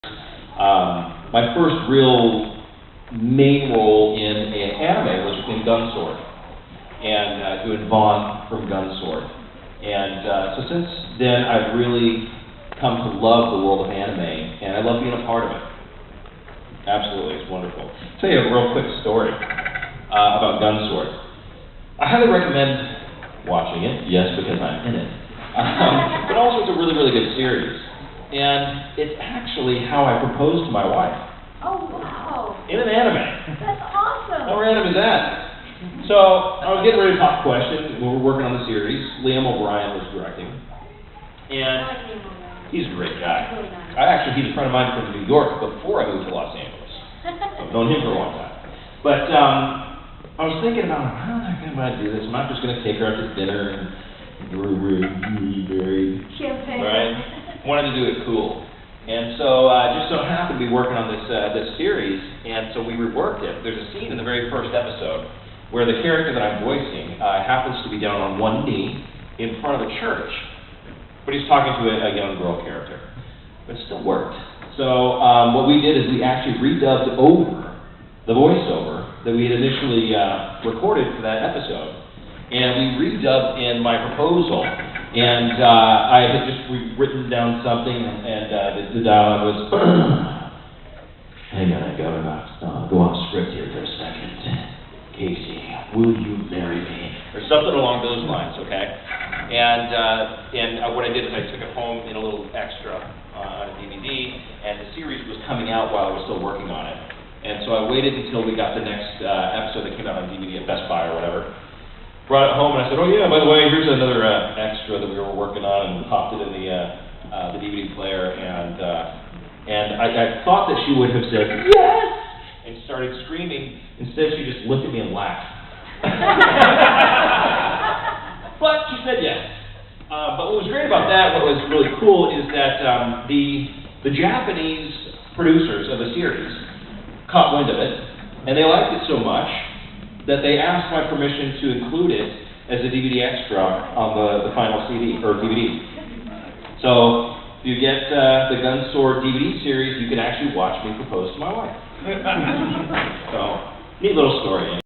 My first real main role in an anime was in Gunsword, and doing Vaughn from Gunsword. And so since then, I've really come to love the world of anime, and I love being a part of it. Absolutely, it's wonderful. I'll tell you a real quick story about Gunsword. I highly recommend watching it, yes, because I'm in it. But also, it's a really, really good series. And it's actually how I proposed to my wife. Oh, wow. In an anime. That's awesome. How random is that? So, I was getting ready to talk questions. We were working on the series. Liam O'Brien was directing. And he's a great guy. Really nice. He's a friend of mine from New York before I moved to Los Angeles. I've known him for a long time. But I was thinking about, how am I going to do this? I'm not just going to take her out to dinner and we're married. Champagne. Right? Wanted to do it cool. And so just so happened to be working on this series, and so we reworked it. There's a scene in the very first episode where the character that I'm voicing happens to be down on one knee in front of a church, but he's talking to a young girl character. But it still worked. So what we did is we actually redubbed over the voiceover that we had initially recorded for that episode, and we redubbed in my proposal. And I had just written down something, and the dialogue was, hang on, I gotta go off script here for a second. Casey, will you marry me? Or something along those lines, okay? And what I did is I took it home in a little extra on a DVD, and the series was coming out while I was still working on it. And so I waited until we got the next episode that came out on DVD at Best Buy or whatever. Brought it home and I said, oh yeah, by the way, here's another extra that we were working on, and popped it in the DVD player, and I thought that she would have said, yes, and started screaming. Instead, she just looked at me and laughed. But she said yes. But what was great about that, what was really cool, is that the Japanese producers of the series caught wind of it, and they liked it so much that they asked my permission to include it as a DVD extra on the final CD, or DVD. So, if you get the Gunsword DVD series, you can actually watch me propose to my wife. So, neat little story.